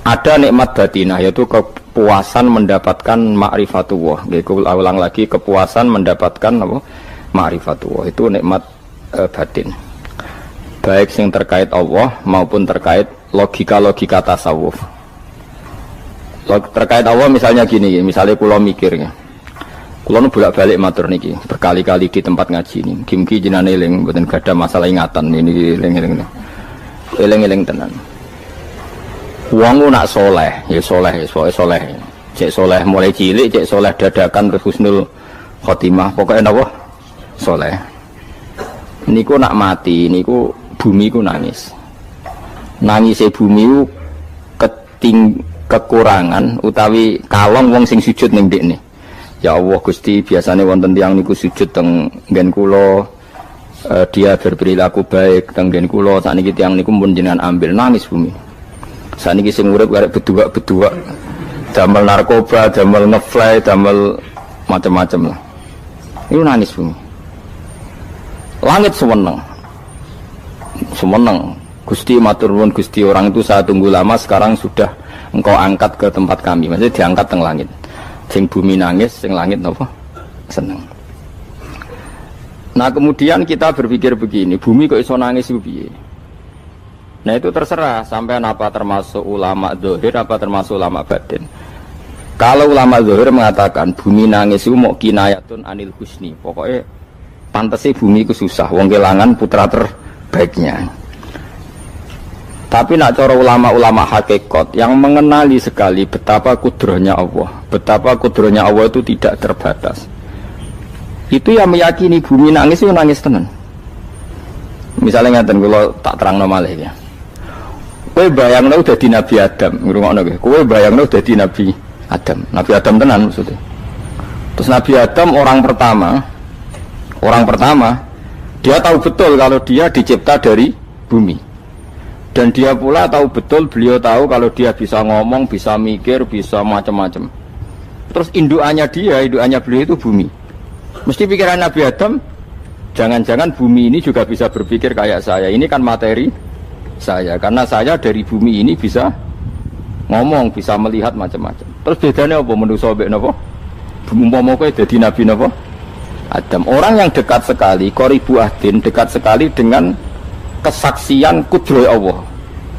Ada nikmat batinah, yaitu kepuasan mendapatkan ma'rifatullah. Ulang lagi, kepuasan mendapatkan apa? Ma'rifatullah. Itu nikmat batin. Baik yang terkait Allah maupun terkait logika-logika tasawuf. Terkait Allah misalnya gini, misalnya kulo mikirnya. Kulo nu bolak-balik matur niki, berkali-kali di tempat ngaji ini. Kimki jenane eling, mboten gadah masalah ingatan ini eling-eling. Eling-eling tenan. Wong nak soleh, ya soleh, soleh. Cek soleh mulai cilik, cek soleh dadakan terus husnul khotimah. Pokoknya napa? Soleh. Niku nak mati, niku bumi ku nangis. Nangise bumi ku kekurangan utawi kalong wong sing sujud ning ndekne. Ya Allah Gusti, biasanya wonten tiyang niku sujud teng nggen kula, dia berperilaku baik teng nggen kula, sakniki tiyang niku pun jenengan ambil, nangis bumi. Sakniki sing urip arek bedua-bedua, damel narkoba, damel ngefly, damel macam-macam lah. Itu nangis bumi. Langit semeneng. Semeneng. Gusti matur nuwun Gusti, orang itu saya tunggu lama, sekarang sudah engkau angkat ke tempat kami. Maksudnya diangkat teng langit. Sing bumi nangis, sing langit napa? Seneng. Nah, kemudian kita berpikir begini, bumi kok iso nangis ku piye? Nah, itu terserah sampean apa termasuk ulama zahir apa termasuk ulama batin. Kalau ulama zahir mengatakan bumi nangis itu mau kinayatun anil husni. Pokoknya pantese bumi ku susah, wong kelangan putra terbaiknya. Tapi nak cara ulama-ulama hakikat yang mengenali sekali betapa kudrohnya Allah, betapa kudrohnya Allah itu tidak terbatas. Itu yang meyakini bumi nangis itu nangis tenan. Misalnya ngaten kula tak terangno malih ya. Kowe bayangno dadi Nabi Adam, ngrungokno kowe. Kowe bayangno dadi Nabi Adam. Nabi Adam tenan maksudnya. Terus Nabi Adam orang pertama dia tahu betul kalau dia dicipta dari bumi. Dan dia pula tahu betul, beliau tahu kalau dia bisa ngomong, bisa mikir, bisa macam-macam. Terus indukannya beliau itu bumi. Mesti pikiran Nabi Adam, jangan-jangan bumi ini juga bisa berpikir kayak saya. Ini kan materi saya, karena saya dari bumi ini bisa ngomong, bisa melihat macam-macam. Terus bedanya apa menurut sobek napa? Umpama kowe dadi Nabi napa? Adam. Orang yang dekat sekali, qoribu ahdin, dekat sekali dengan kesaksian kudroh Allah.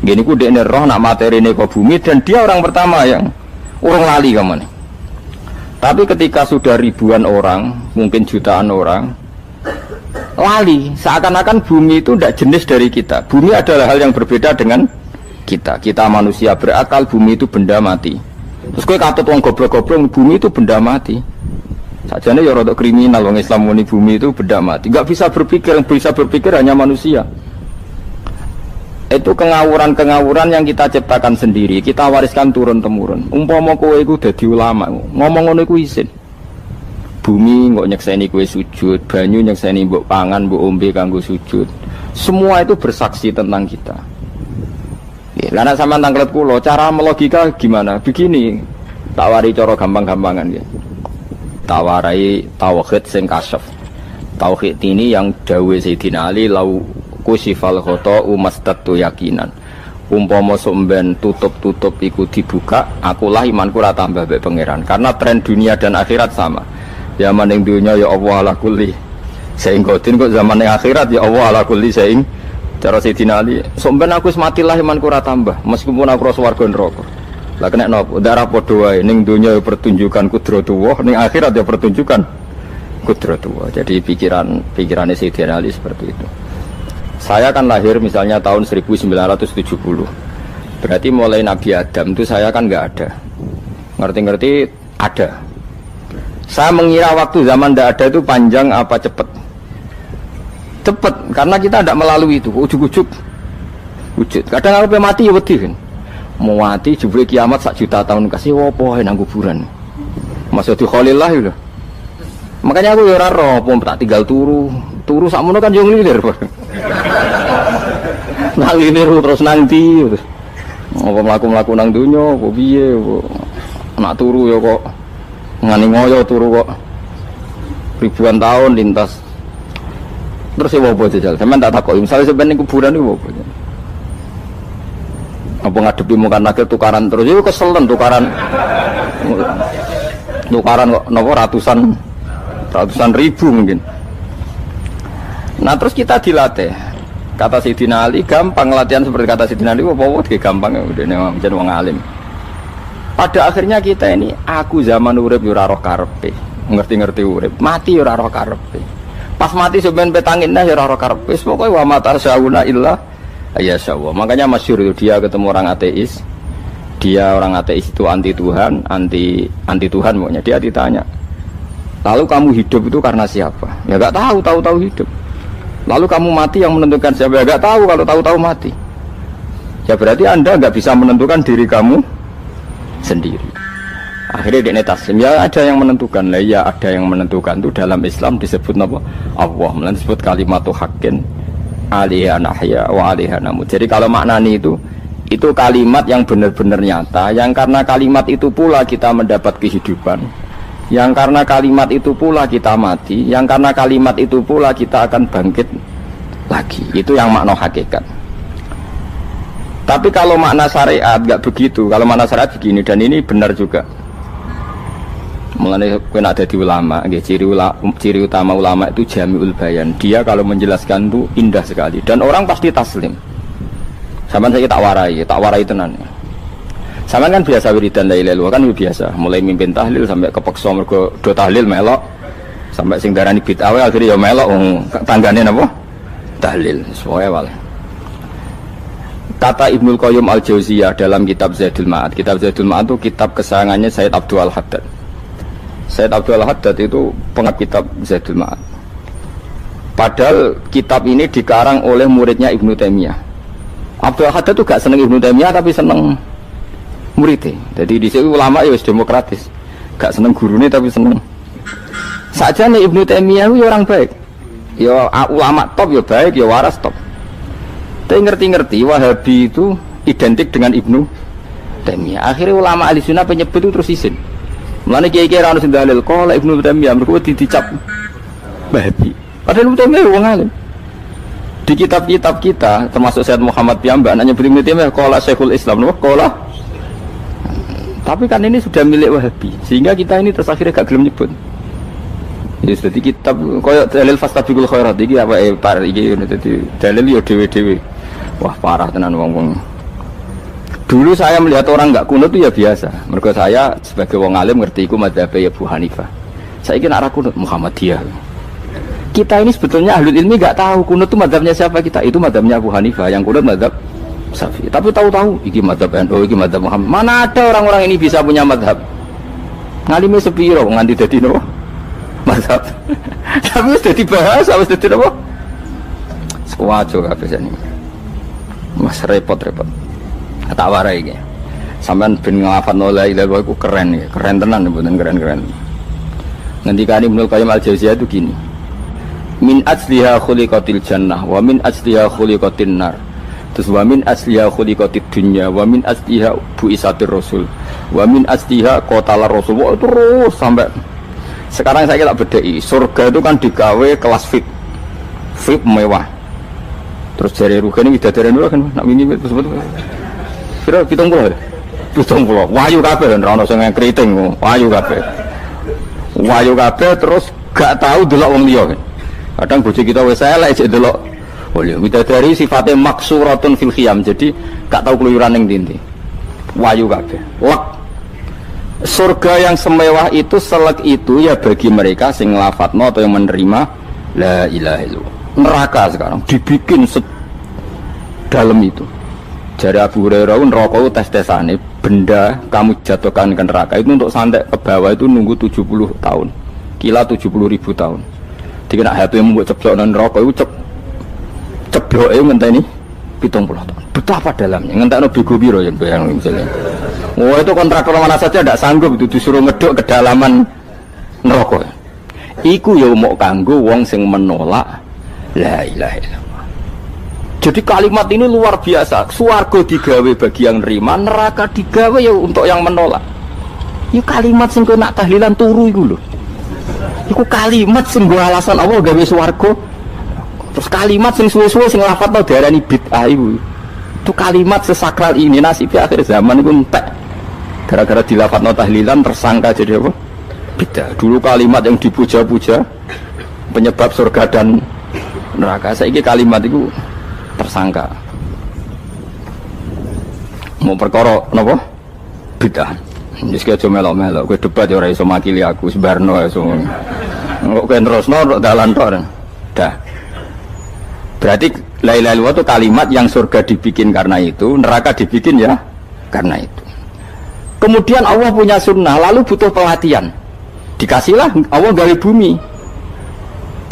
Gini ku dekne roh nak materi ini ke bumi, dan dia orang pertama yang orang lali kamane. Tapi ketika sudah ribuan orang, mungkin jutaan orang, lali, seakan-akan bumi itu tidak jenis dari kita. Bumi adalah hal yang berbeda dengan kita. Kita manusia berakal, bumi itu benda mati. Terus kowe katut wong goblok-goblok, bumi itu benda mati. Sajane ya rada kriminal wong Islam muni bumi itu benda mati. Enggak bisa berpikir, yang bisa berpikir hanya manusia. Itu kengawuran-kengawuran yang kita ciptakan sendiri, kita wariskan turun-temurun. Umpama kowe iku dadi ulama, ngomong ngono iku isin. Bumi kok nyekseni kowe sujud, banyu nyekseni mbok pangan, mbok ombe kanggo sujud. Semua itu bersaksi tentang kita. Nggih, lan nek sampean tanglet kula, cara melogika gimana? Begini, tak wari cara gampang-gampangan nggih. Tak warai tauhid sing kasyaf. Tauhid ini yang dawuh Sayyidina Ali lau kusifal khoto umastatu yakinan. Umpama somben tutup-tutup iku dibuka, akulah imanku ora tambah mbek pangeran. Karena tren dunia dan akhirat sama. Zaman ning dunia ya Allah ala kulli saing godin, kok zaman ning akhirat ya Allah ala kulli saing. Cara Sayyidina Ali, somben aku wis matilah imanku ora tambah, meskipun aku ora swarga neraka. Lah kena napa? Darah padha wae, ning dunia ya pertunjukan kudratullah, ning akhirat ya pertunjukan kudratullah. Jadi pikirannya Sayyidina Ali seperti itu. Saya kan lahir misalnya tahun 1970. Berarti mulai Nabi Adam itu saya kan nggak ada. Ngerti-ngerti ada. Saya mengira waktu zaman tidak ada itu panjang apa cepat? Cepat, karena kita tidak melalui itu. Ujuk-ujuk wujud. Kadang aku mati ya wedi kan. Mau mati jebule kiamat 1 juta tahun kasih apa nang kuburan. Masuk di Khalillah itu. Makanya aku ya ora roh, tak tinggal turu sakmono kan yo nglilir. Nang nglilir terus nanti terus. Apa mlaku-mlaku nang donya apa piye nak turu ya kok ngani ngoyo turu kok ribuan tahun lintas. Terus ya apa jajal? Sampeyan tak takoki, misale sampeyan ning kuburan iku apa? Apa ngadepi muka nakil tukaran terus itu keselen tukaran kok nopo ratusan ribu mungkin. Nah terus kita dilatih. Kata Sayyidina Ali gampang latihan seperti kata Sayyidina Ali apa gampang udah jadi wong alim. Pada akhirnya kita ini aku zaman urip yo ora roh karepe. Ngerti-ngerti urip, mati yo ora roh karepe. Pas mati sampean petangin dah yo ora roh karepe. Pokoke wa mata sauna illa ya Allah. Makanya masyhur itu dia ketemu orang ateis. Dia orang ateis itu anti Tuhan, anti Tuhan pokoknya. Dia ditanya, lalu kamu hidup itu karena siapa? Ya enggak tahu hidup. Lalu kamu mati yang menentukan siapa? Ya enggak tahu, kalau tahu mati. Ya berarti Anda enggak bisa menentukan diri kamu sendiri. Akhirnya dia taslim, ya ada yang menentukan lah, ya ada yang menentukan itu dalam Islam disebut apa? Allah, disebut kalimatu haqqin alaiha nahya wa alaiha namut. Jadi kalau maknani itu kalimat yang benar-benar nyata, yang karena kalimat itu pula kita mendapat kehidupan, yang karena kalimat itu pula kita mati, yang karena kalimat itu pula kita akan bangkit lagi. Itu yang makna hakikat. Tapi kalau makna syariat nggak begitu. Kalau makna syariat begini, dan ini benar juga. Mengenai kena ada di ulama, ciri utama ulama itu jami'ul bayan. Dia kalau menjelaskan itu indah sekali, dan orang pasti taslim. Sama saya tak warai tenan. Sama kan biasa wiridan la ilaha illallah kan biasa, mulai mimpin tahlil sampai kepeksa mergo do tahlil melok, sampai sing darani bid'ah akhirnya ya melok tanggane napa? Tahlil. Soale wae. Kata Ibnul Qayyim Al-Jauziyah dalam kitab Zadul Ma'ad. Kitab Zadul Ma'ad itu kitab kesayangannya Sayyid Abdul Al-Haddad. Sayyid Abdul Al-Haddad itu pengarang kitab Zadul Ma'ad. Padahal kitab ini dikarang oleh muridnya Ibnu Taimiyah. Abdul Al-Haddad itu gak seneng Ibnu Taimiyah tapi seneng muridnya. Jadi di sini ulama ya demokratis. Gak seneng gurune tapi seneng. Saja nih Ibnu Taimiyah itu orang baik. Ya ulama top ya baik, ya waras top. Tapi ngerti-ngerti Wahabi itu identik dengan Ibnu Taimiyah. Akhirnya ulama ahli sunnah penyebut itu terus isin. Mulane kiai-kiai ra ono sing dalil kok Ibnu Taimiyah mergo dicap Wahabi. Padahal Ibnu Taimiyah wong alim. Di kitab-kitab kita termasuk Syekh Muhammad Piyambak nanya Ibnu Taimiyah qala Syekhul Islam lho qala. Tapi kan ini sudah milik Wahabi sehingga kita ini terus akhirnya gak gelem nyebut. Jadi kitab koyo dalil fastabiqul khairat iki apa par iki dadi dalil yo dhewe-dhewe. Wah parah tenan wong-wong. Dulu saya melihat orang enggak kunut itu ya biasa. Mergo saya sebagai wong alim ngerti iku madzhab Abu Hanifah. Saiki nek ora kunut Muhammadiyah. Kita ini sebetulnya ahlul ilmi enggak tahu kunut itu madzhabnya siapa kita. Itu madzhabnya Abu Hanifah, yang kunut madzhab Syafi'i. Tapi tahu-tahu iki madzhab NU, iki madzhab Muhammad. Mana ada orang-orang ini bisa punya madzhab? Ngalime sepiro nganti dadi nopo? Madzhab. Tapi wis dadi bahasa, wis dadi nopo? Sekuajo kabeh jane. Mas repot-repot. Tak warai iki. Sampeyan ben nglafadzno la ilaha illallah iku keren ya, keren tenan mboten keren-keren. Ngendikane Ibnu Qayyim Al-Jauziyah itu gini. Min asliha khuliqatil jannah wa min asliha khuliqatin nar. Terus wa min asliha khuliqatid dunya wa min asliha buisatir rasul wa min asliha qatalar rasul. Wah, terus sampai sekarang saya tak bedai. Surga itu kan digawe kelas VIP mewah. Terus jari rugane widadari dulu kan nak wingi sebut. Kira 70. 70. Wahyu kabeh ora ono sing kriting, wahyu kabeh. Wahyu kabeh terus gak tahu delok wong liya. Kadang bojo kita wis elek jek delok. Oh iya, widadari sifatnya maksuratun fil khiyam. Jadi gak tahu keluyuran ning ndi. Wahyu kabeh. Lek surga yang semewah itu selek itu ya bagi mereka sing nglafatno atau yang menerima la ilaha illallah. Neraka sekarang dibikin dalam itu. Jari Abu Hurairah neraka itu tes-tesane benda kamu jatuhkan ke neraka itu untuk santai ke bawah itu nunggu 70 tahun. Kila 70.000 tahun. Dikena HP mu mbok ceblok nang neraka itu cebloke ngenteni 70 tahun. Betapa dalamnya. Ngentekno bego piro ya bayang misalnya. Oh itu kontraktor mana saja tidak sanggup itu disuruh ngeduk kedalaman neraka. Iku ya mau kanggo wong sing menolak la ilaha illallah. Jadi kalimat ini luar biasa. Swarga digawe bagi yang nerima, neraka digawe ya untuk yang menolak. Itu kalimat sing kena tahlilan turu iku lho. Iku kalimat sing nggo alasan Allah gawe swarga. Terus kalimat sing suwe-suwe sing lafadzno diarani bid'ah iku. Itu kalimat sesakral ini nasibnya akhir zaman itu entek. Gara-gara dilafadzno tahlilan tersangka jadi apa? Beda. Dulu kalimat yang dipuja-puja penyebab surga dan neraka. Saiki kalimat itu tersangka. Mau perkara napa? Beda. Wis aja melok-melok, kowe debat ya ora iso makili aku sebarno iso. Kok kowe terusno dalan tok. Dah. Berarti la ilaha illallah itu kalimat yang surga dibikin karena itu, neraka dibikin ya karena itu. Kemudian Allah punya sunnah, lalu butuh pelatihan. Dikasihlah Allah gawe bumi.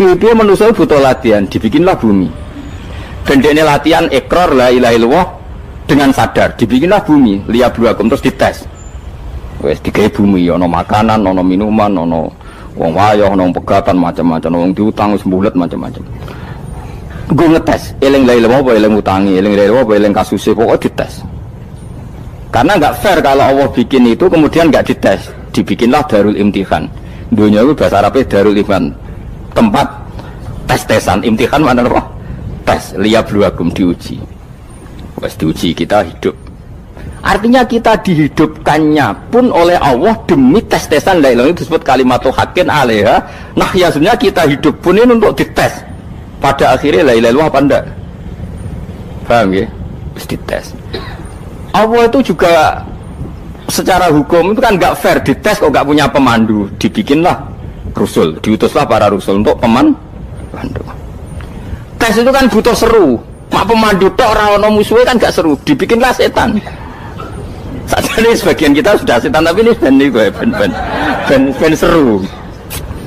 Piye manusia butuh latihan, dibikinlah bumi. Bendene latihan ikrar la ilaha illallah dengan sadar, dibikinlah bumi, liyabluwakum terus dites. Wes digawe bumi, ono makanan, ono minuman, ono wong wayah, ono pegatan macam-macam, wong diutang wis mbulet macam-macam. Gue ngetes, eling la ilaha apa eling utangi, eling la ilaha apa eling kasuse, pokoknya dites. Karena nggak fair kalau Allah bikin itu kemudian nggak dites, dibikinlah darul imtihan. Dunia itu bahasa Arabnya darul imtihan, tempat tes-tesan. Imtihan mana apa? Tes, liyabluwakum, diuji. Wes diuji kita hidup. Artinya kita dihidupkannya pun oleh Allah demi tes-tesan la ilaha itu disebut kalimatul haqqin alaiha. Nah ya sebenarnya kita hidup pun ini untuk dites. Pada akhirnya la ilaha illallah apa enggak? Paham ya? Terus dites. Allah itu juga secara hukum itu kan enggak fair, dites kok enggak punya pemandu. Dibikinlah rusul, diutuslah para rusul untuk pemandu. Tes itu kan butuh seru. Mak pemandu tok ora ono musuhe kan enggak seru, dibikinlah setan. Saat ini sebagian kita sudah setan tapi ini ben seru.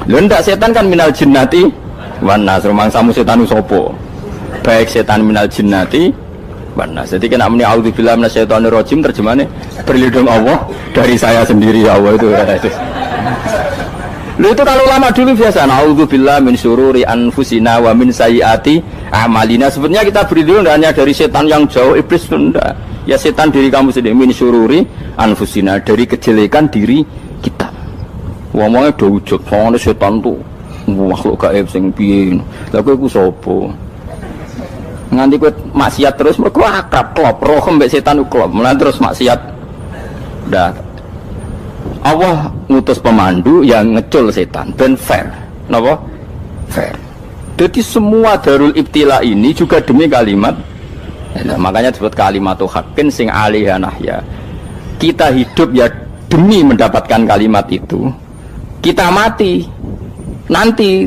Lho ndak setan kan minal jinnati wan nas, rumangsamu setan usopo. Baik setan minal jinnati wan nas. Jadi kena muni auzubillahi minasyaitonir rajim terjemahnya berlindung Allah dari saya sendiri ya Allah itu. Lho itu kalau ulama dulu biasa auzubillahi min syururi anfusina wa min sayyiati a'malina. Sebenarnya kita berlindung hanya dari setan yang jauh, iblis itu enggak. Ya setan diri kamu sendiri, min syururi anfusina, dari kejelekan diri kita. Ngomongnya do ujug, soalnya setan tuh makhluk gaib sing piye. Lah kowe iku sapa? Nganti kowe maksiat terus mergo akrab klop, roh mbek setan klop. Mulane terus maksiat. Dah. Allah ngutus pemandu yang ngecul setan ben fair. Napa? Fair. Jadi semua darul ibtila ini juga demi kalimat. Nah, makanya disebut kalimatul haqqin sing alaiha nahya. Kita hidup ya demi mendapatkan kalimat itu. Kita mati nanti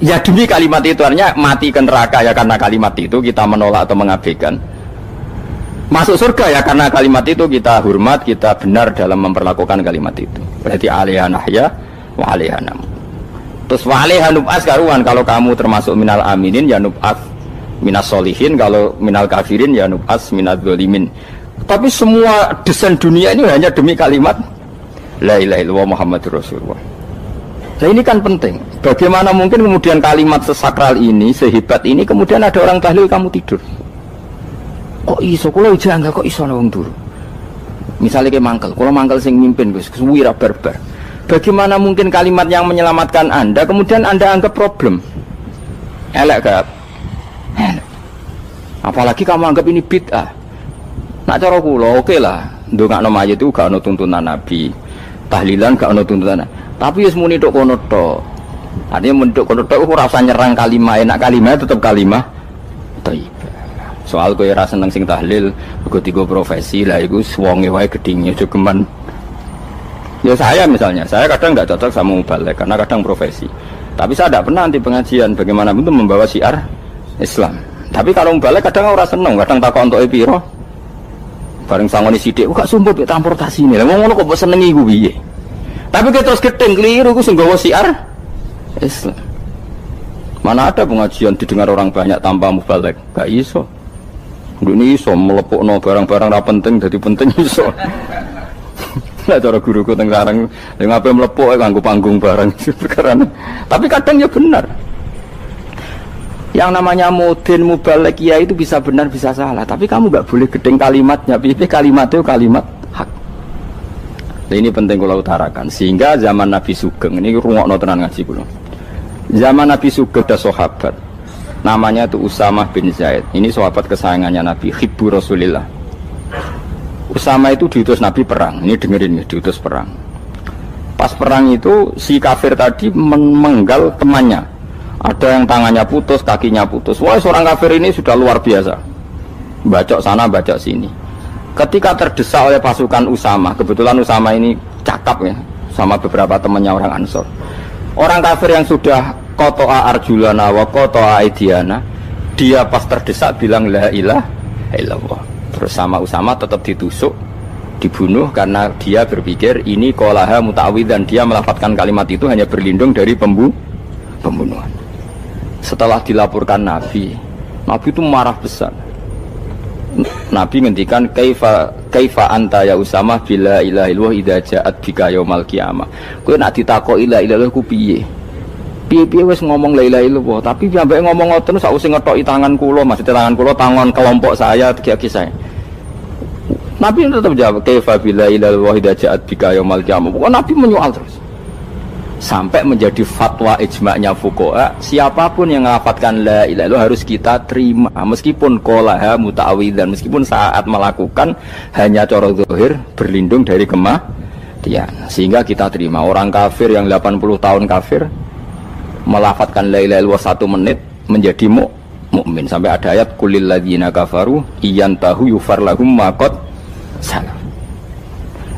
ya demi kalimat itu, artinya mati ke neraka ya karena kalimat itu kita menolak atau mengabaikan. Masuk surga ya karena kalimat itu kita hormat, kita benar dalam memperlakukan kalimat itu. Berarti alaiha nahya wa alaiha nam. Terus wa alaiha nub'as karuan, kalau kamu termasuk minal aminin ya nub'as minas solihin, kalau minal kafirin ya nub'as minal zalimin. Tapi semua desain dunia ini hanya demi kalimat la ilaha illallah Muhammadur Rasulullah. Nah ini kan penting. Bagaimana mungkin kemudian kalimat sesakral ini, sehebat ini, kemudian ada orang tahlil kamu tidur? Kok iso? Kalau janggal kok iso wong turu? Misalnya kayak mangkel, kalau mangkel sing mimpin Gus, wira barbar. Bagaimana mungkin kalimat yang menyelamatkan Anda kemudian Anda anggap problem? Elek gak? Apalagi kamu anggap ini bid'ah. Nak cara kula oke lah, ndongakno mayit itu gak ono tuntunan Nabi. Tahlilan gak ono tuntunan. Tapi wis muni tok kono tok. Artinya muni tok kono tok ora usah nyerang kalimah, enak kalimah tetep kalimah thayyibah. Soal kowe ora seneng sing tahlil, mergo tiga profesi lah iku wonge wae gedhinge aja geman. Ya saya misalnya, saya kadang nggak cocok sama mubalek karena kadang profesi. Tapi saya tidak pernah anti pengajian, bagaimana pun membawa syiar Islam. Tapi kalau mubalek kadang orang seneng, kadang takut untuk epiro. Bareng sangoni sidik, gak sumpah be transportasi ini. Lah ngono kok mbok senengi iku piye? Tapi kita terus gedeng keliru iku sing nggawa syiar Islam. Mana ada pengajian didengar orang banyak tanpa mubalek? Gak iso. Ini iso melepukno barang-barang ra penting jadi penting iso. Lah cara guruku teng sareng ning ape mlepuk kanggo panggung barang perkara. Tapi kadang ya benar. Yang namanya mudin mubalek ya itu bisa benar bisa salah, tapi kamu nggak boleh gedeng kalimatnya. Pilih kalimat itu kalimat hak. Nah, ini penting kula utarakan sehingga zaman Nabi Sugeng ini rungokno tenan ngaji kula. Zaman Nabi Sugeng ada sahabat Namanya itu Usamah bin Zaid. Ini sahabat kesayangannya Nabi, hibbu Rasulillah. Usamah itu diutus Nabi perang. Ini dengerin ya, diutus perang. Pas perang itu si kafir tadi memenggal temannya. Ada yang tangannya putus, kakinya putus. Wah, seorang kafir ini sudah luar biasa. Bacok sana, bacok sini. Ketika terdesak oleh pasukan Usamah, kebetulan Usamah ini cakap ya, sama beberapa temannya orang Ansor. Orang kafir yang sudah Koto'a arjulana wa koto'a aidiana, dia pas terdesak bilang la ilaha illallah. Terus sama Usamah tetap ditusuk, dibunuh karena dia berpikir ini qolaha muta'awwidzan, dia melafadzkan kalimat itu hanya berlindung dari pembunuhan. Setelah dilaporkan Nabi itu marah besar. Nabi ngendikan kaifa anta ya Usamah bila ilaha illallah idza ja'at bika yaumal qiyamah. Kowe nak ditakoki la ilaha illallah ku piye? Piye-piye wis ngomong la ilaha illallah, tapi sampai ngomong ngoten sakwise ngetoki tangan kula, maksudnya tangan kula tangan kelompok saya, kaki saya. Nabi tetap jawab kaifa bila ilaha illallah idza ja'at bika yaumal qiyamah. Pokoknya Nabi menyoal terus. Sampai menjadi fatwa ijma'nya fuqaha, siapapun yang melafatkan la ilaha illallah harus kita terima meskipun qolaha muta'awwidzan, meskipun saat melakukan hanya cara zahir berlindung dari kematian, sehingga kita terima. Orang kafir yang 80 tahun kafir melafatkan la ilaha illallah 1 menit menjadi mukmin. Sampai ada ayat qulil ladzina kafaru iyantahu yufar lahum ma qad salaf.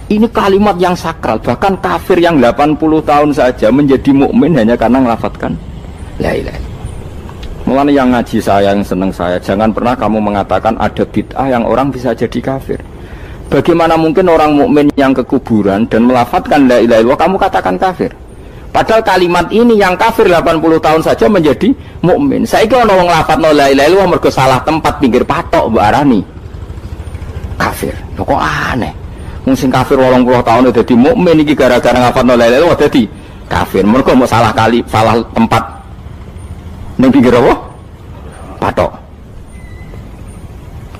Ini kalimat yang sakral, bahkan kafir yang 80 tahun saja menjadi mukmin hanya karena melafatkan la ilaha illallah. Mulanya yang ngaji saya, yang seneng saya, jangan pernah kamu mengatakan ada bid'ah yang orang bisa jadi kafir. Bagaimana mungkin orang mukmin yang ke kuburan dan melafatkan la ilaha illallah kamu katakan kafir? Padahal kalimat ini yang kafir 80 tahun saja menjadi mukmin. Saiki ana wong nglafatno la ilaha illallah mergo salah tempat pinggir patok mbok arani kafir. Lho kok aneh. Wong sing kafir 80 tahun dadi mukmin iki gara-gara nglafatno la ilaha illallah dadi kafir. Mergo mau salah tempat ning pinggir apa? Patok.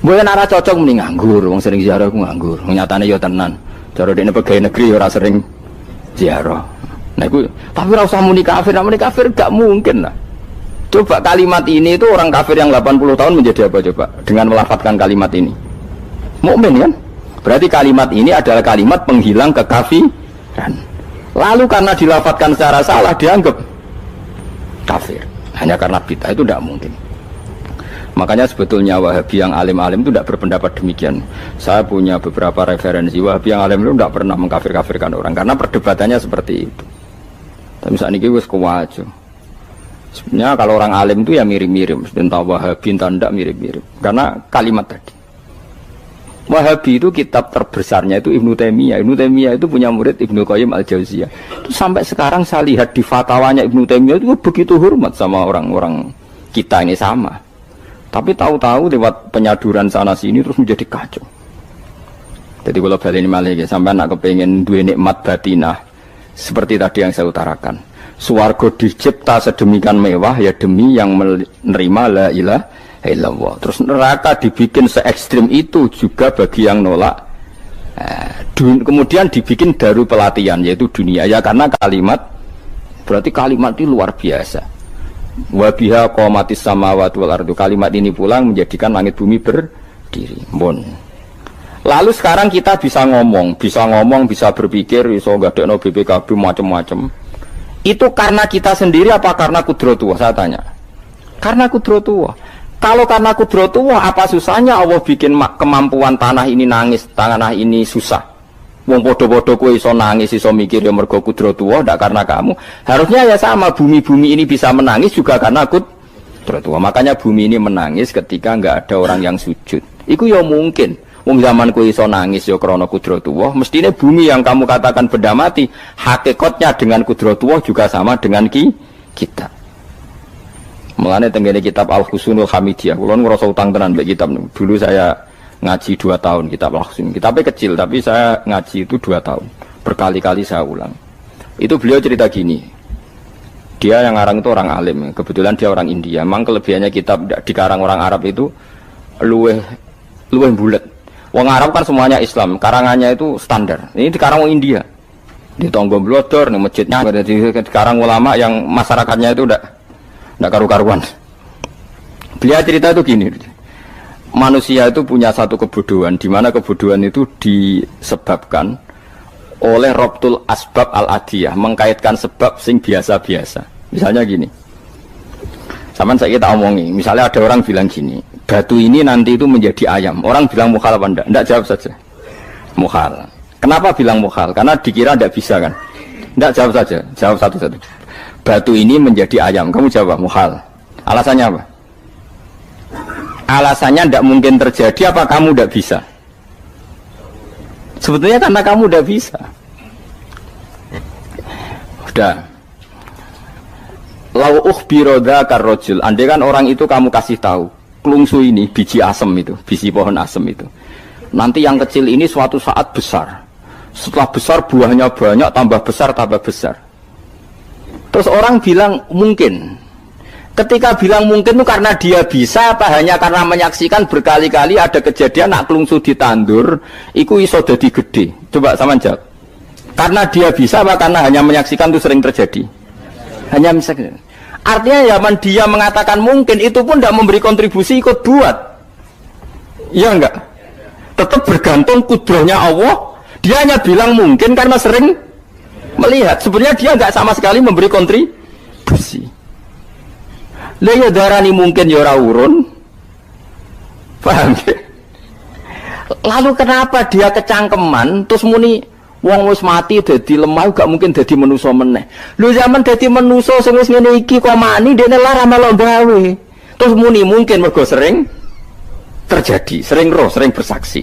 Mboten ora cocok muni nganggur, wong sering ziarah ku nganggur. Nyatane ya tenan. Cara dekne pegawai negeri ora sering ziarah. Nah, tapi ora usah muni kafir gak mungkin lah. Coba kalimat ini itu orang kafir yang 80 tahun menjadi apa coba dengan melafadzkan kalimat ini? Mukmin kan? Berarti kalimat ini adalah kalimat penghilang kekafiran. Lalu karena dilafadzkan secara salah dianggap kafir. Hanya karena bid'ah itu tidak mungkin. Makanya sebetulnya Wahabi yang alim-alim itu tidak berpendapat demikian. Saya punya beberapa referensi Wahabi yang alim itu tidak pernah mengkafir-kafirkan orang karena perdebatannya seperti itu. Tapi saat ini wis kuwajo. Sebenarnya kalau orang alim itu ya mirip-mirip, entah Wahabi entah tidak mirip-mirip. Karena kalimat tadi. Wahabi itu kitab terbesarnya itu Ibnu Taimiyah. Ibnu Taimiyah itu punya murid Ibnu Qayyim Al-Jauziyah. Itu sampai sekarang saya lihat di fatwanya Ibnu Taimiyah itu begitu hormat sama orang-orang kita ini sama. Tapi tahu-tahu lewat penyaduran sana sini terus menjadi kacau. Jadi kalau balik ini malah ya, sampai nak kepengen dua nikmat batinah seperti tadi yang saya utarakan. Swarga dicipta sedemikian mewah ya demi yang menerima la ilaha illallah. Terus neraka dibikin se ekstrim itu juga bagi yang nolak. Kemudian dibikin daru pelatihan yaitu dunia ya karena kalimat berarti kalimat itu luar biasa. Wa biha qamatis samawati wal ardu. Kalimat ini pulang menjadikan langit bumi berdiri. Bon. Lalu sekarang kita bisa ngomong, bisa berpikir, bisa ngadekno BPKB macam-macam. Itu karena kita sendiri apa karena kudratullah? Saya tanya. Karena kudratullah. Kalau karena kudratullah, apa susahnya Allah bikin kemampuan tanah ini nangis, tanah ini susah. Wong podo-podo kowe iso nangis, iso mikir ya mergo kudratullah, ndak karena kamu. Harusnya ya sama, bumi-bumi ini bisa menangis juga karena kudratullah. Makanya bumi ini menangis ketika enggak ada orang yang sujud. Iku ya mungkin. Wong zaman kowe iso nangis ya krana kudratullah, mestine bumi yang kamu katakan benda mati, hakikatnya dengan kudratullah juga sama dengan kita. Mulane tenggene kitab Al-Husunul Hamidiyah, kula ngrasa utang tenan mbek kitab. Dulu saya ngaji 2 tahun kitab Al-Husun. Kitabnya kecil tapi saya ngaji itu 2 tahun. Berkali-kali saya ulang. Itu beliau cerita gini. Dia yang ngarang itu orang alim, kebetulan dia orang India. Memang kelebihannya kitab dikarang orang Arab itu luweh bulet. Wong Arab kan semuanya Islam, karangannya itu standar. Ini dikarang orang India. Di Tonggo Blodor, di masjidnya, dikarang ulama yang masyarakatnya itu udah karu-karuan. Beliau cerita itu gini, manusia itu punya satu kebodohan, di mana kebodohan itu disebabkan oleh robtul asbab al-adiyah, mengkaitkan sebab sing biasa-biasa. Misalnya gini, sama saya kita omongi, misalnya ada orang bilang gini, batu ini nanti itu menjadi ayam. Orang bilang mukhal apa enggak? Enggak, jawab saja. Mukhal. Kenapa bilang mukhal? Karena dikira enggak bisa kan? Enggak, jawab saja. Jawab satu-satu. Batu ini menjadi ayam. Kamu jawab mukhal. Alasannya apa? Alasannya enggak mungkin terjadi apa kamu enggak bisa? Sebetulnya karena kamu enggak bisa. Udah. Lau ukhbiro dzakar rajul. Andai kan orang itu kamu kasih tahu klungsu ini, biji asem itu, biji pohon asem itu. Nanti yang kecil ini suatu saat besar. Setelah besar buahnya banyak, tambah besar, tambah besar. Terus orang bilang mungkin. Ketika bilang mungkin itu karena dia bisa, apa hanya karena menyaksikan berkali-kali ada kejadian nak klungsu ditandur, iku iso dadi gede. Coba sama jawab. Karena dia bisa, apa karena hanya menyaksikan itu sering terjadi? Hanya menyaksikan. Artinya zaman dia mengatakan mungkin itu pun tidak memberi kontribusi ikut buat. Iya enggak? Tetap bergantung kudrahnya Allah. Dia hanya bilang mungkin karena sering melihat. Sebenarnya dia enggak sama sekali memberi kontribusi. Lah ya darani mungkin ya ora urun. Paham ya? Lalu kenapa dia kecangkeman terus muni wong wis mati dadi lemah gak mungkin dadi manusa meneh. Lho zaman dadi manusa sing wis ngene iki kok mani dene lara melo gawe. Terus muni mungkin mergo sering terjadi, sering roh, sering bersaksi.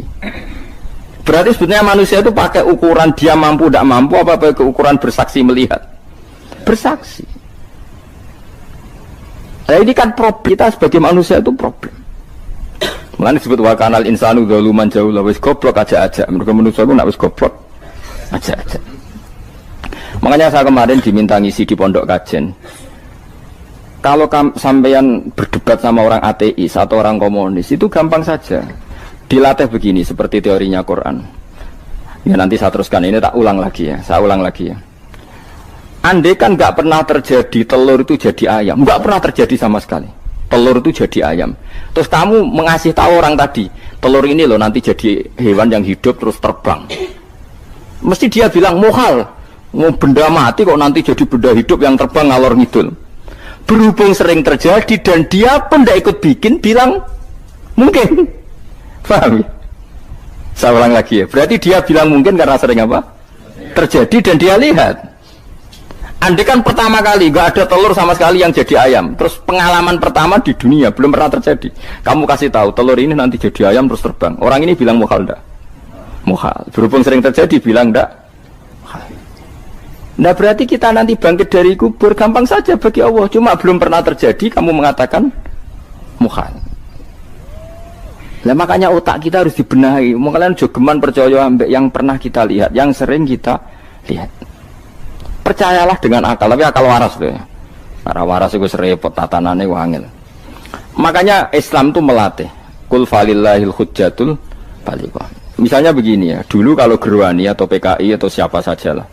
Berarti sebetulnya manusia itu pakai ukuran dia mampu tidak mampu apa pakai ukuran bersaksi melihat. Bersaksi. Nah ini kan problem kita sebagai manusia itu problem. Mulane disebut wa kanal insanu zaluman jahula wis goblok aja-aja. Mergo manusia itu nak wis goblok aja-aja. Makanya saya kemarin diminta ngisi di pondok kajen. Kalau sampeyan berdebat sama orang ateis atau orang komunis itu gampang saja. Dilatih begini seperti teorinya Quran. Ya nanti saya teruskan ini tak ulang lagi ya. Saya ulang lagi ya. Andai kan nggak pernah terjadi telur itu jadi ayam, nggak pernah terjadi sama sekali. Telur itu jadi ayam. Terus kamu mengasih tahu orang tadi, telur ini loh nanti jadi hewan yang hidup terus terbang. Mesti dia bilang mukhal, mau benda mati kok nanti jadi benda hidup yang terbang ngalor ngidul. Berhubung sering terjadi dan dia pun tidak ikut bikin, bilang mungkin. Paham ya? Saya ulang lagi ya. Berarti dia bilang mungkin karena sering apa? Terjadi dan dia lihat. Andai kan pertama kali nggak ada telur sama sekali yang jadi ayam, terus pengalaman pertama di dunia belum pernah terjadi. Kamu kasih tahu telur ini nanti jadi ayam terus terbang. Orang ini bilang mukhal enggak? Mukhal. Berhubung sering terjadi bilang enggak? Mukhal. Nah berarti kita nanti bangkit dari kubur gampang saja bagi Allah. Cuma belum pernah terjadi kamu mengatakan mukhal. Nah makanya otak kita harus dibenahi. Makanya jogeman percaya ambek yang pernah kita lihat, yang sering kita lihat. Percayalah dengan akal, tapi akal waras tuh ya. Karena waras itu serepot tatanannya wangil. Makanya Islam itu melatih. Kul falillahil hujjatul balighah. Misalnya begini ya, dulu kalau Gerwani atau PKI atau siapa saja lah,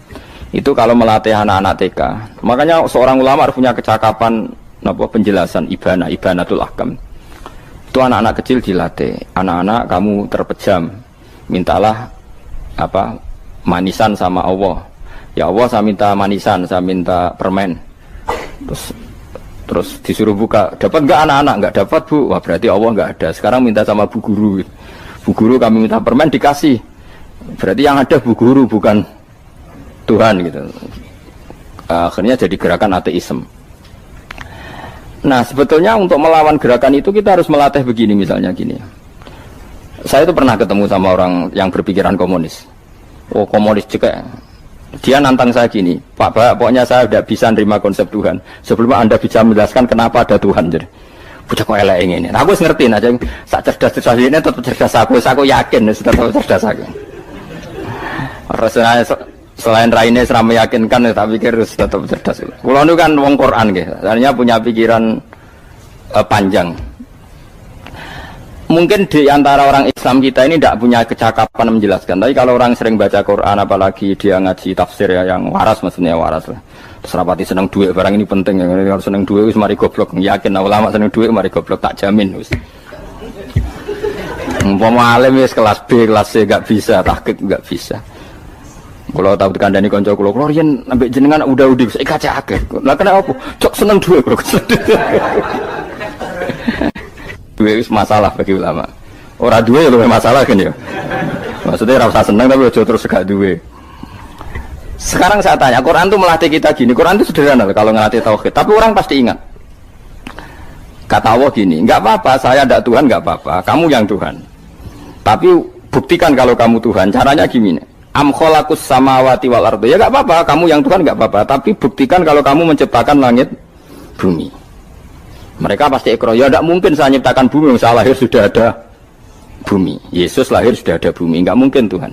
itu kalau melatih anak-anak TK, makanya seorang ulama harus punya kecakapan penjelasan ibanatul ahkam. Itu anak-anak kecil dilatih. Anak-anak kamu terpejam, mintalah manisan sama Allah. Ya Allah saya minta manisan, saya minta permen. Terus disuruh buka, dapat enggak anak-anak? Enggak dapat bu. Wah berarti Allah enggak ada. Sekarang minta sama bu guru. Bu guru kami minta permen dikasih. Berarti yang ada bu guru bukan Tuhan gitu. Akhirnya jadi gerakan ateisme. Nah sebetulnya untuk melawan gerakan itu kita harus melatih begini misalnya gini. Saya itu pernah ketemu sama orang yang berpikiran komunis. Oh komunis juga. Dia nantang saya gini, Pak Bapak, pokoknya saya tidak bisa nerima konsep Tuhan sebelum Anda bisa menjelaskan kenapa ada Tuhan. Jadi, bocah kok elek ini. Nah, aku ngerti aja, sak cerdas ini tetap cerdas aku yakin tetap cerdas aku. Rasanya selain raine seram meyakinkan, tapi pikir tetap cerdas. Kulo itu kan wong Quran gitu, artinya punya pikiran panjang. Mungkin di antara orang Islam kita ini tidak punya kecakapan menjelaskan. Tapi kalau orang sering baca Quran, apalagi dia ngaji tafsir ya, yang waras, maksudnya waras lah. Terus rapati seneng duit, barang ini penting. Kalau seneng duit, mari goblok. Yakin ulama seneng duit, mari goblok, tak jamin. Umpama alim ya kelas B, kelas C gak bisa, tahqiq gak bisa. Kalau tahu dikandani konco kalau riyen ambek jenengan udah bisa kaca akeh. Lah kena apa? Cok seneng duit kok. Duit masalah bagi ulama. Orang duit itu masalah kan ya. Maksudnya rasa senang tapi ojo terus gak duit. Sekarang saya tanya, Quran itu melatih kita gini. Quran itu sederhana kalau ngelatih tauhid. Tapi orang pasti ingat. Kata Allah gini, nggak apa-apa, saya tidak Tuhan, nggak apa-apa. Kamu yang Tuhan. Tapi buktikan kalau kamu Tuhan. Caranya gini. Am khalaqus samawati wal ardi. Ya nggak apa-apa, kamu yang Tuhan nggak apa-apa. Tapi buktikan kalau kamu menciptakan langit, bumi. Mereka pasti ikrar. Ya tidak mungkin saya menciptakan bumi. Saya lahir sudah ada bumi. Yesus lahir sudah ada bumi. Nggak mungkin Tuhan.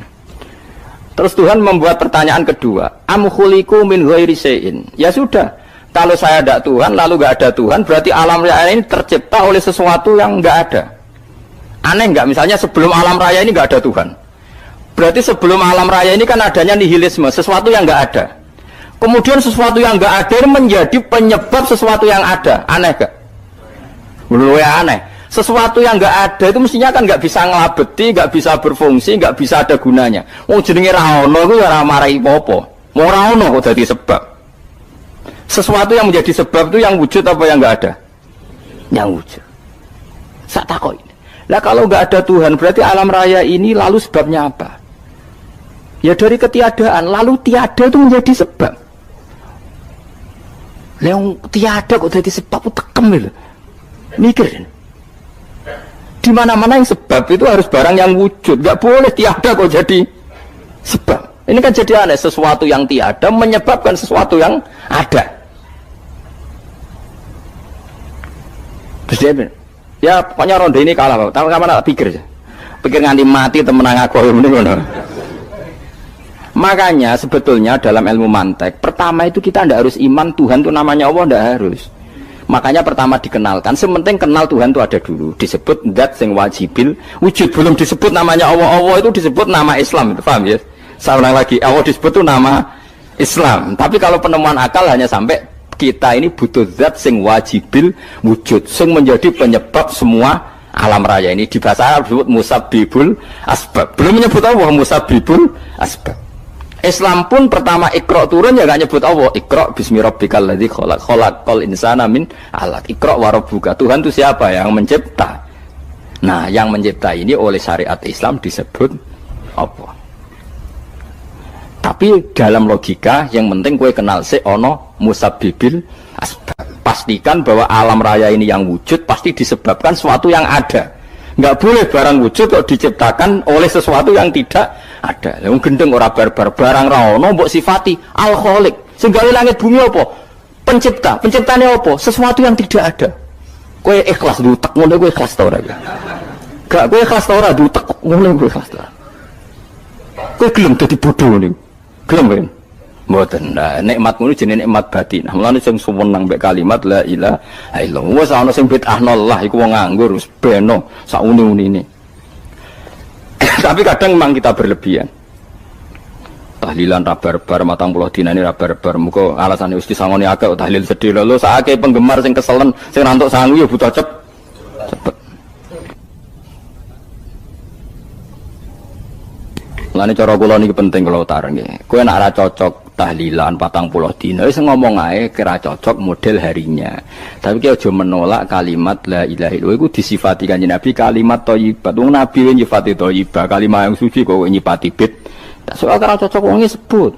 Terus Tuhan membuat pertanyaan kedua. Am khuliqu min ghairi syai'in. Ya sudah. Kalau saya tidak Tuhan, lalu nggak ada Tuhan, berarti alam raya ini tercipta oleh sesuatu yang nggak ada. Aneh nggak? Misalnya sebelum alam raya ini nggak ada Tuhan. Berarti sebelum alam raya ini kan adanya nihilisme, sesuatu yang nggak ada. Kemudian sesuatu yang nggak ada menjadi penyebab sesuatu yang ada. Aneh nggak? Menurut saya aneh. Sesuatu yang nggak ada itu mestinya kan nggak bisa ngelabeti, nggak bisa berfungsi, nggak bisa ada gunanya. Wong jenenge ra ono iku ora marai apa-apa. Mau ra ono kok dadi sebab. Sesuatu yang menjadi sebab itu yang wujud apa yang nggak ada? Yang wujud. Sak takoi. Lah kalau nggak ada Tuhan berarti alam raya ini lalu sebabnya apa? Ya dari ketiadaan, lalu tiada itu menjadi sebab. Yang tiada kok jadi sebab itu tekem lho. Mikir. Di mana-mana yang sebab itu harus barang yang wujud, nggak boleh tiada kok jadi sebab. Ini kan jadi aneh, sesuatu yang tiada menyebabkan sesuatu yang ada. Terus dia bilang, ya pokoknya ronde ini kalah, Pak. Tahu kapan tak pikir aja. Pikir nganti mati temenang aku ngono. Makanya sebetulnya dalam ilmu mantek, pertama itu kita tidak harus iman Tuhan itu namanya Allah, tidak harus. Makanya pertama dikenalkan, sementing kenal Tuhan itu ada dulu. Disebut zat sing wajibil wujud, belum disebut namanya Allah. Allah itu disebut nama Islam, itu paham ya? Saya ulang lagi, Allah disebut itu nama Islam. Tapi kalau penemuan akal hanya sampai kita ini butuh zat sing wajibil wujud, sing menjadi penyebab semua alam raya ini. Di bahasa Arab disebut musabbibul asbab. Belum menyebut Allah musabbibul asbab. Islam pun pertama Iqra turun ya gak nyebut Allah. Iqra bismi rabbikal ladzi khalaq, khalaqal insana min 'alaq. Iqra wa rabbuka. Tuhan itu siapa? Yang mencipta. Nah, yang mencipta ini oleh syariat Islam disebut apa? Tapi dalam logika yang penting kowe kenal sik ana musabbibil asbab. Pastikan bahwa alam raya ini yang wujud pasti disebabkan sesuatu yang ada. Enggak boleh barang wujud kok diciptakan oleh sesuatu yang tidak ada. Yang gendeng ora barbar barang ra ono mbok sifati al khaliq. Sing gawe langit bumi apa? Pencipta. Penciptane apa? Sesuatu yang tidak ada. Kowe ikhlas dutek ngono kowe ikhlas ta ora? Gak kowe ikhlas ta ora dutek ngono kowe ikhlas ta. Kowe gelem dadi bodho niku. Gelem kan? Mboten. Nah, nikmat ngono jenenge nikmat batin. Mulane sing suwenang mbek kalimat la ilaha illallah. Wis ana sing bid'ahno Allah iku wong nganggur wis beno sak uni-unine. Tapi kadang memang kita berlebihan. Tahlilan rabar-bar matang puluh dina ini rabar-bar. Muga alasane wis disangoni akeh tahlil sedih lho. Sakake penggemar sing keselen sing rantuk sangu ya butuh cepet. Lane cara kula niki penting kula utar nggih. Kowe nek ora cocok tahlilan 40 dina wis ngomong ae kira cocok model harinya. Tapi ki aja menolak kalimat la ilaha illallah iku disifati Kanjeng Nabi kalimat thayyibat. Wong Nabi nyifati thayyibah, kalimat yang suci kok nyifati bid. Tak soal kira cocok wong sebut.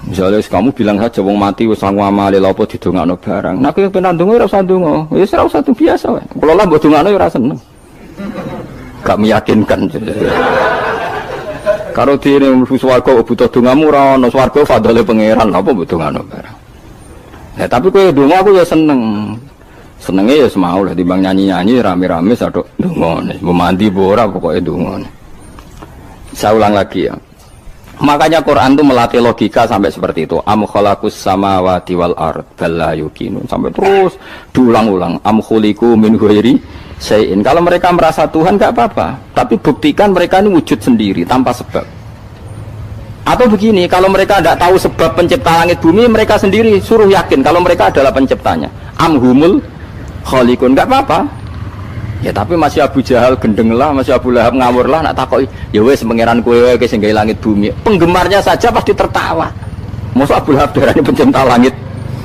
Misalnya kamu bilang saja wong mati wis sangu amale lha apa didongakno barang. Nek kowe pengen ndonga ora usah ndonga. Wis ora usah biasa wae. Kula lah mbok dongakno ora seneng. Gak meyakinkan. Karo dene mlebu swarga butuh dongamu ora ono swarga fadhole pangeran apa mbok dongano barang. Nah, tapi kowe donga aku ya seneng. Senenge ya semau lah timbang nyanyi-nyanyi rame-rame sadok dongane. Mbok mandi mbok ora pokoke dongane. Saya ulang lagi ya. Makanya Quran itu melatih logika sampai seperti itu. Am khalaqus samawati wal ard bal la yuqinun sampai terus diulang-ulang. Am khuliqu min ghairi syai'in. Kalau mereka merasa Tuhan nggak apa-apa, tapi buktikan mereka ini wujud sendiri tanpa sebab. Atau begini, kalau mereka tidak tahu sebab pencipta langit bumi, mereka sendiri suruh yakin kalau mereka adalah penciptanya. Amhumul khaliqun, nggak apa-apa. Ya tapi masih Abu Jahal gendeng lah, masih Abu Lahab ngawur lah, nak takoi. Ya wes pangeran kowe ke sing gawe langit bumi. Penggemarnya saja pasti tertawa. Masa Abu Lahab darahnya pencipta langit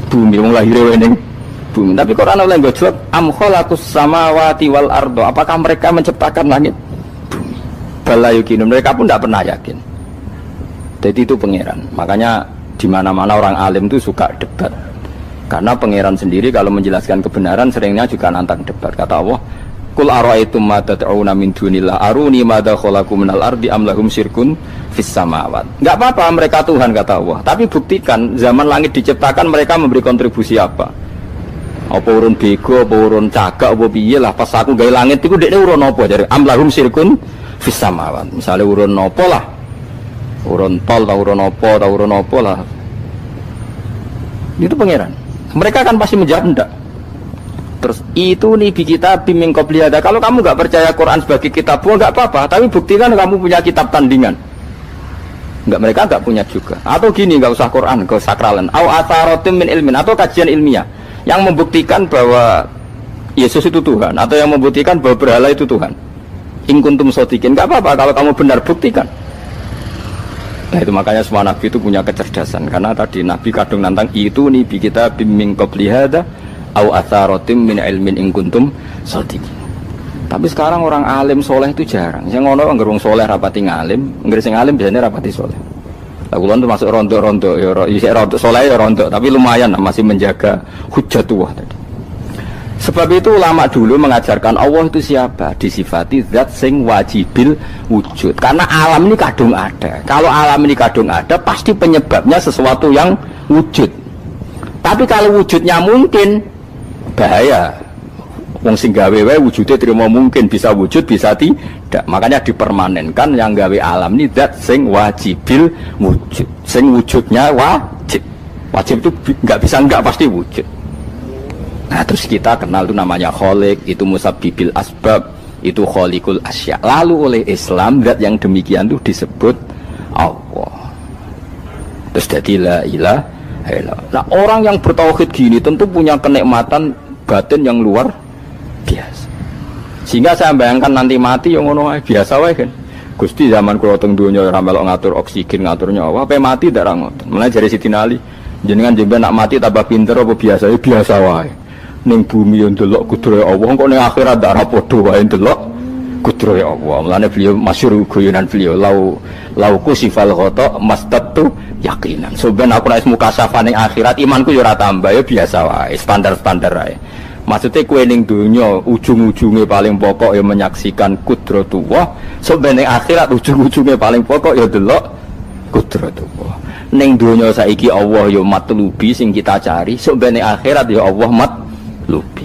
bumi, wong lahir ning bumi. Tapi Quran oleh nggak jawab, am khalaqus samawati wal ardo. Apakah mereka menciptakan langit bumi? Bala yuqinun, mereka pun tidak pernah yakin. Jadi itu pangeran. Makanya di mana-mana orang alim itu suka debat. Karena pangeran sendiri kalau menjelaskan kebenaran seringnya juga nantang debat. Kata Allah, "Qul ara'aytum ma tad'una min dunillah aruni madza khalaqu minal ardi am lahum syirkun fis samawat." Enggak apa-apa mereka Tuhan kata Allah, tapi buktikan zaman langit diciptakan mereka memberi kontribusi apa? Apa urun bego, apa urun cagak, apa piye lah pas aku gawe langit iku dekne urun apa jare am lahum syirkun fis samawat. Misale urun apa lah? Urun tol, urun apa lah. Itu pangeran. Mereka kan pasti menjawab enggak. Terus itu nih bi kita biming qobliyada. Kalau kamu nggak percaya Quran sebagai kitab, nggak apa-apa. Tapi buktikan kamu punya kitab tandingan. Enggak, mereka nggak punya juga. Atau gini, nggak usah Quran, nggak usah sakralan. Au atharotim min ilmin, atau kajian ilmiah yang membuktikan bahwa Yesus itu Tuhan, atau yang membuktikan bahwa berhala itu Tuhan. In kuntum shodiqin, nggak apa-apa kalau kamu benar, buktikan. Nah itu makanya semua nabi itu punya kecerdasan, karena tadi nabi kadung nantang itu nih bi kita biming qobliyada au atharotim min ilmin in kuntum shodiqin. Tapi sekarang orang alim soleh itu jarang. Yang ngono anggar wong soleh rapati ngalim, anggar sing alim biasanya rapati soleh. Lah kula itu masuk rontok-rontok ya rontok soleh ya rontok, tapi lumayan masih menjaga hujjatullah tadi. Sebab itu ulama dulu mengajarkan Allah itu siapa? Disifati zat sing wajibil wujud. Karena alam ini kadung ada. Kalau alam ini kadung ada, pasti penyebabnya sesuatu yang wujud. Tapi kalau wujudnya mungkin, bahaya. Wong sing gawe wae wujudnya terima mungkin, bisa wujud bisa tidak. Makanya dipermanenkan yang gawe alam ini zat sing wajibil wujud. Sing wujudnya wajib. Wajib itu nggak bisa nggak, pasti wujud. Nah terus kita kenal itu namanya khaliq, itu musabbibil asbab, itu khaliqul asya. Lalu oleh Islam zat yang demikian itu disebut Allah. Terus jadi la ilaha illallah. Nah orang yang bertauhid gini tentu punya kenikmatan batin yang luar biasa. Sehingga saya bayangkan nanti mati yang ngono biasa wae kan. Gusti zaman kula teng donya ora melok ngatur oksigen, ngatur nyawa, apa mati ndak ra ngoten. Mulane jare Sidin Ali, jenengan jenengan nak mati tambah pinter apa biasa? Ya biasa wae. Ning bumi yo ndelok kudrohe Allah, kok ning akhirat ndak ra padha wae ndelok kudrohe Allah. Mulane beliau masyhur guyonan beliau lauku sifal khata mastatu yakinan. So ben aku nek mukasafah ning akhirat imanku yo ora tambah, ya biasa wae, standar-standar wae. Maksudnya kue ning dunya ujung-ujungnya paling pokok ya menyaksikan kudratullah. So ben ning akhirat ujung-ujungnya paling pokok ya delok kudratullah. Ning dunya saiki Allah ya matlubi sing kita cari, so ben ning akhirat ya Allah lupi.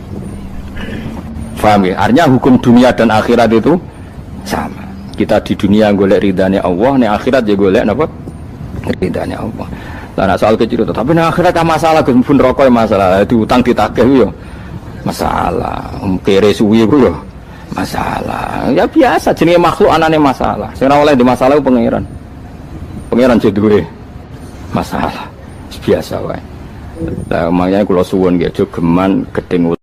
Faham ya? Artinya hukum dunia dan akhirat itu sama. Kita di dunia golek ridhanya Allah, di akhirat juga golek apa? Ridhanya Allah. Lah soal kecil itu, tapi di akhirat kan masalah, Gus pun rokok masalah, diutang ditagih yo masalah, kere suwi yo masalah. Ya biasa, jenenge makhluk anane masalah. Sing ora oleh di masalah pangeran. Pangeran duwe masalah. Biasa wae. Lah makanya kula suwun nggih aja geman gedeng